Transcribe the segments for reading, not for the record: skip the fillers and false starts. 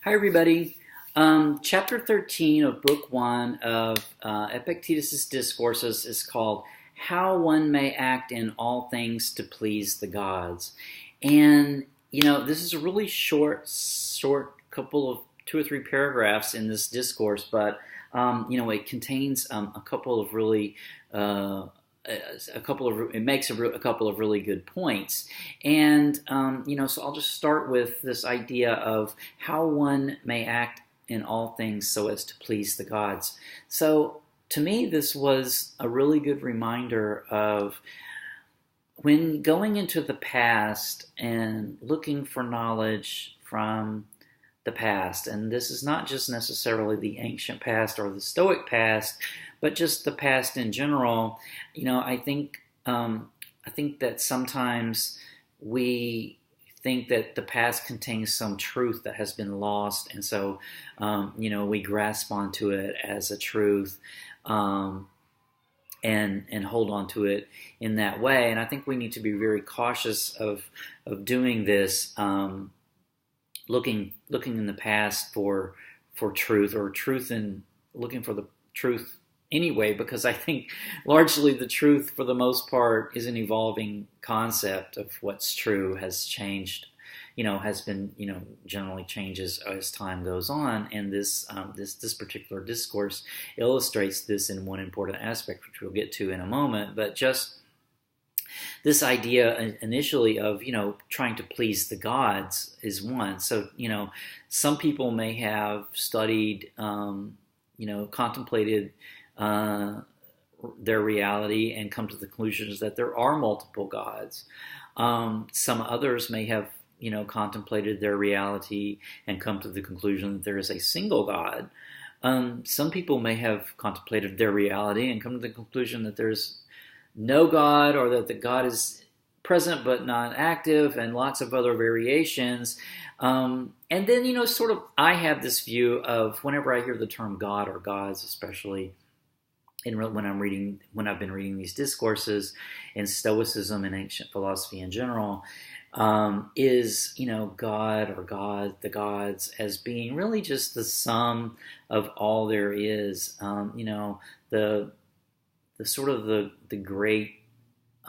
Hi, everybody. Chapter 13 of Book 1 of Epictetus' Discourses is called How One May Act in All Things to Please the Gods. And, this is a really short couple of 2 or 3 paragraphs in this discourse, but, it contains a couple of really it makes a couple of really good points. And, so I'll just start with this idea of how one may act in all things so as to please the gods. So to me, this was a really good reminder of when going into the past and looking for knowledge from the past. And this is not just necessarily the ancient past or the Stoic past, but just the past in general. I think that sometimes we think that the past contains some truth that has been lost, and so we grasp onto it as a truth, and hold on to it in that way. And I think we need to be very cautious of doing this, looking in the past for truth, or truth in looking for the truth anyway, because I think largely the truth, for the most part, is an evolving concept of what's true, has changed, has been, generally changes as time goes on. And this particular discourse illustrates this in one important aspect, which we'll get to in a moment. But just this idea initially of, trying to please the gods is one. So, some people may have studied, contemplated their reality and come to the conclusions that there are multiple gods. Some others may have, contemplated their reality and come to the conclusion that there is a single God. Some people may have contemplated their reality and come to the conclusion that there's no God, or that the God is present but not active, and lots of other variations. And then, I have this view of, whenever I hear the term God or gods, especially when I've been reading these discourses in Stoicism and ancient philosophy in general, is, God or the gods as being really just the sum of all there is. The sort of the great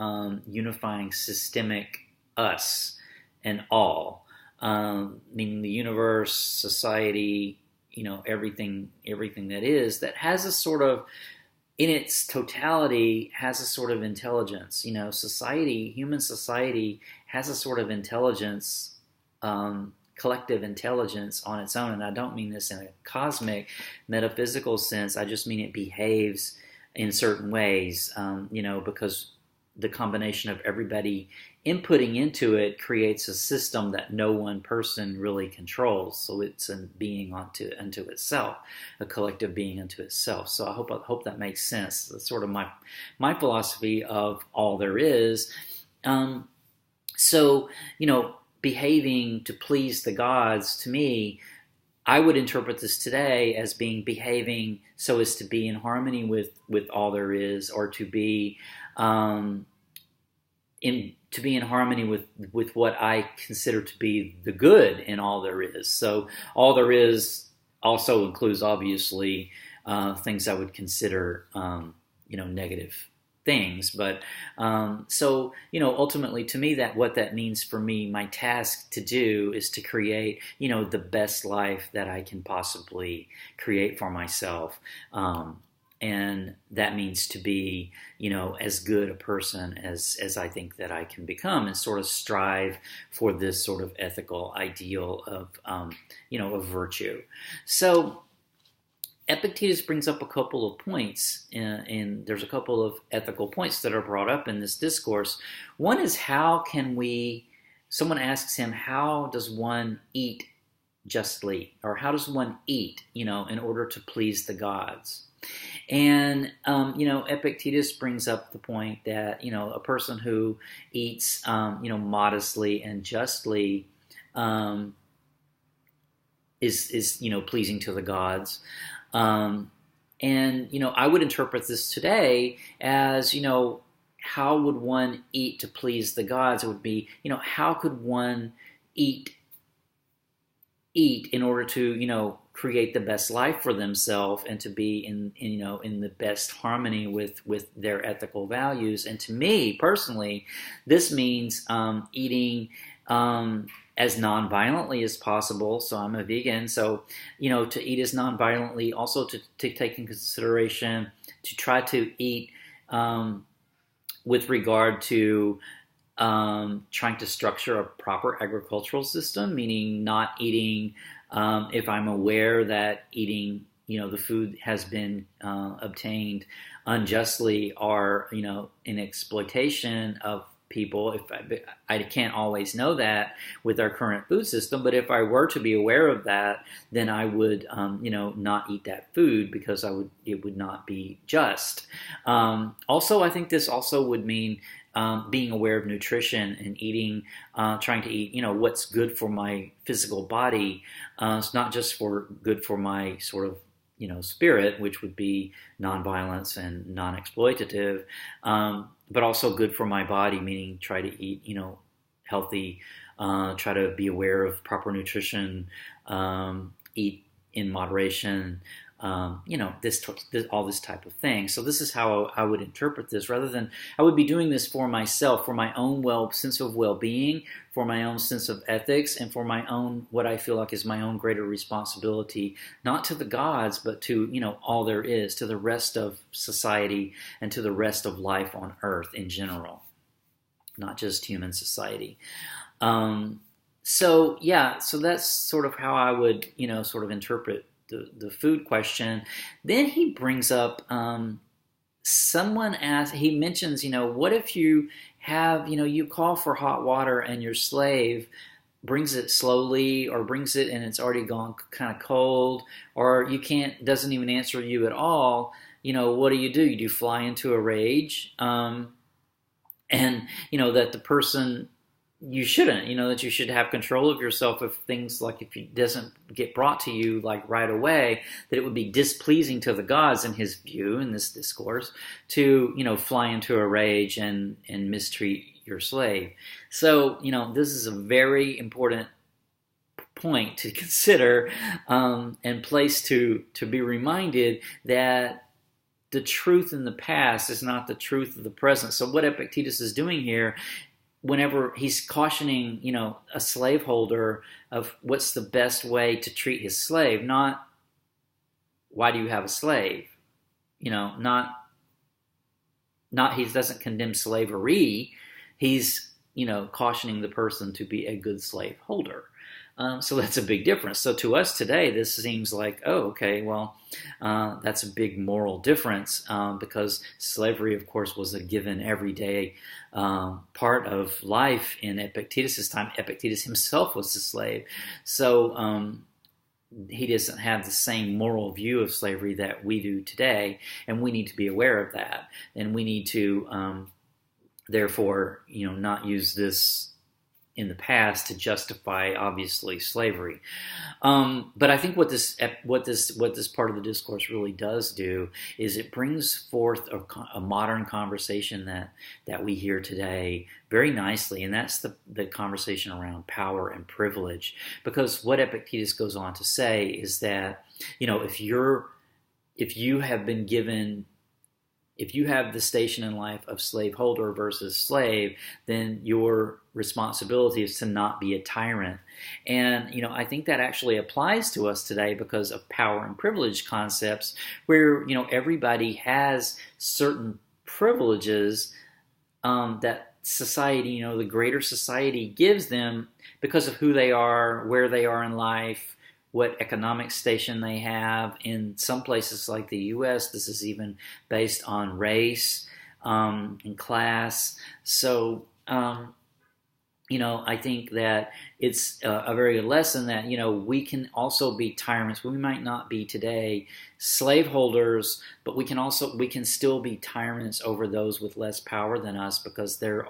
unifying systemic us and all, meaning the universe, society, everything that has a sort of, in its totality, has a sort of intelligence. Human society has a sort of intelligence, collective intelligence on its own. And I don't mean this in a cosmic, metaphysical sense. I just mean it behaves in certain ways, because the combination of everybody inputting into it creates a system that no one person really controls. So it's a being unto itself, a collective being unto itself. So I hope that makes sense. That's sort of my philosophy of all there is. So behaving to please the gods, to me, I would interpret this today as behaving so as to be in harmony with all there is, or to be in harmony with what I consider to be the good in all there is. So all there is also includes, obviously, things I would consider negative things. But so ultimately, to me, what that means for me, my task to do is to create the best life that I can possibly create for myself. And that means to be, as good a person as I think that I can become, and sort of strive for this sort of ethical ideal of, of virtue. So Epictetus brings up a couple of points, and there's a couple of ethical points that are brought up in this discourse. One is, someone asks him, how does one eat justly? Or how does one eat, in order to please the gods? And, Epictetus brings up the point that, a person who eats, modestly and justly is pleasing to the gods. And, I would interpret this today as, how would one eat to please the gods? It would be, how could one eat eat in order to, create the best life for themselves and to be in the best harmony with their ethical values. And to me personally, this means eating as non-violently as possible. So I'm a vegan, so to eat as non-violently, also to take in consideration to try to eat with regard to trying to structure a proper agricultural system, meaning not eating if I'm aware that eating, the food has been obtained unjustly or, in exploitation of people. If I can't always know that with our current food system, but if I were to be aware of that, then I would, not eat that food because it would not be just. Also, I think this also would mean being aware of nutrition and eating, trying to eat, what's good for my physical body. It's not just good for my sort of, spirit, which would be nonviolence and non-exploitative, but also good for my body, meaning try to eat, healthy, try to be aware of proper nutrition, eat in moderation, this all this type of thing. So this is how I would interpret this. Rather than I would be doing this for myself, for my own sense of well-being, for my own sense of ethics, and for my own what I feel like is my own greater responsibility, not to the gods, but to all there is, to the rest of society and to the rest of life on Earth in general, not just human society. So that's sort of how I would sort of interpret the food question. Then he brings up he mentions, what if you have, you call for hot water and your slave brings it slowly or brings it and it's already gone kind of cold, or doesn't even answer you at all. What do? You do fly into a rage, and that the person, you shouldn't, that you should have control of yourself if things like if it doesn't get brought to you like right away, that it would be displeasing to the gods in his view in this discourse to, fly into a rage and mistreat your slave. So, this is a very important point to consider and place to be reminded that the truth in the past is not the truth of the present. So what Epictetus is doing here, whenever he's cautioning, a slaveholder of what's the best way to treat his slave, not why do you have a slave, not he doesn't condemn slavery. He's, cautioning the person to be a good slaveholder. So that's a big difference. So to us today, this seems like, oh, okay, well, that's a big moral difference because slavery, of course, was a given everyday part of life in Epictetus' time. Epictetus himself was a slave. So he doesn't have the same moral view of slavery that we do today, and we need to be aware of that. And we need to, therefore, not use this in the past to justify, obviously, slavery. But I think what this part of the discourse really does do is it brings forth a modern conversation that we hear today very nicely, and that's the conversation around power and privilege. Because what Epictetus goes on to say is that if you have been given, if you have the station in life of slaveholder versus slave, then your responsibility is to not be a tyrant. And, I think that actually applies to us today because of power and privilege concepts where, everybody has certain privileges that society, the greater society gives them because of who they are, where they are in life, what economic station they have. In some places like the U.S., this is even based on race and class. So, I think that it's a very good lesson that, we can also be tyrants. We might not be today slaveholders, but we can still be tyrants over those with less power than us because there's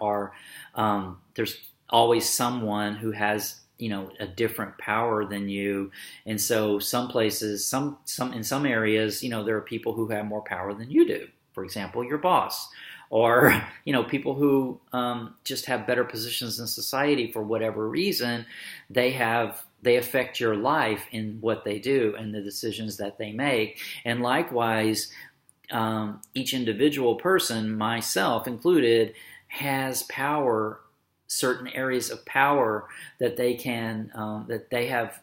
always someone who has a different power than you. And so some places, in some areas, there are people who have more power than you do. For example, your boss, or, people who just have better positions in society for whatever reason. They have, they affect your life in what they do and the decisions that they make. And likewise, each individual person, myself included, has power, certain areas of power that they can, that they have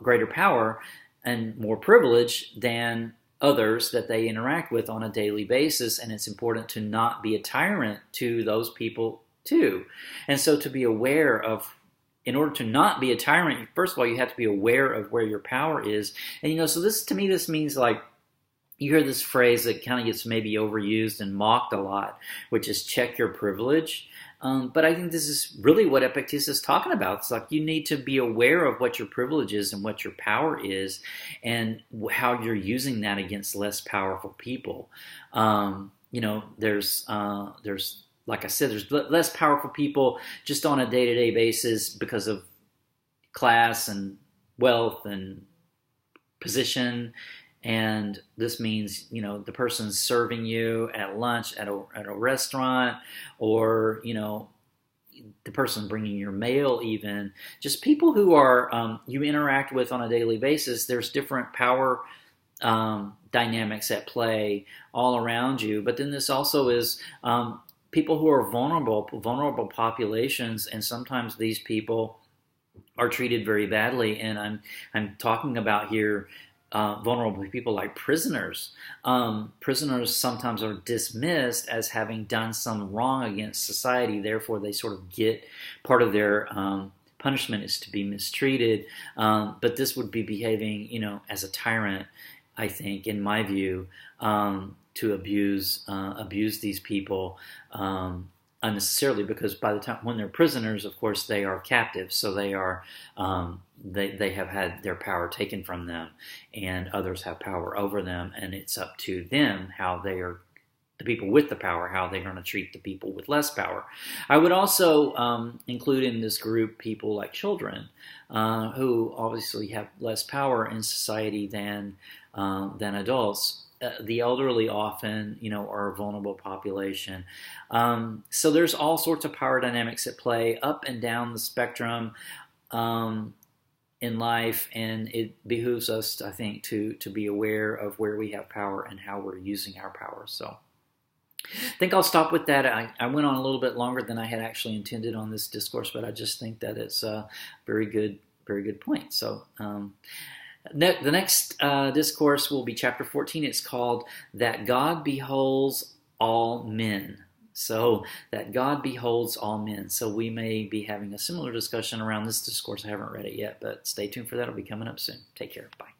greater power and more privilege than others that they interact with on a daily basis. And it's important to not be a tyrant to those people too. And so to be aware of, in order to not be a tyrant, first of all, you have to be aware of where your power is. And, so this, to me, this means like, you hear this phrase that kind of gets maybe overused and mocked a lot, which is check your privilege. But I think this is really what Epictetus is talking about. It's like you need to be aware of what your privilege is and what your power is and how you're using that against less powerful people. There's like I said, there's less powerful people just on a day-to-day basis because of class and wealth and position. And this means, the person's serving you at lunch at a restaurant, or, the person bringing your mail even. Just people who are you interact with on a daily basis. There's different power dynamics at play all around you. But then this also is people who are vulnerable populations, and sometimes these people are treated very badly. And I'm talking about here vulnerable people like prisoners. Prisoners sometimes are dismissed as having done some wrong against society. Therefore, they sort of get part of their punishment is to be mistreated. But this would be behaving, as a tyrant, I think, in my view, to abuse these people unnecessarily, because by the time when they're prisoners, of course, they are captives, so they are they have had their power taken from them, and others have power over them, and it's up to them how they are, the people with the power, how they're going to treat the people with less power. I would also include in this group people like children, who obviously have less power in society than adults. The elderly often, are a vulnerable population. So there's all sorts of power dynamics at play up and down the spectrum in life, and it behooves us, I think, to be aware of where we have power and how we're using our power. So I think I'll stop with that. I went on a little bit longer than I had actually intended on this discourse, but I just think that it's a very good point. So the next discourse will be chapter 14. It's called That God Beholds All Men. So, that God beholds all men. So we may be having a similar discussion around this discourse. I haven't read it yet, but stay tuned for that. It'll be coming up soon. Take care. Bye.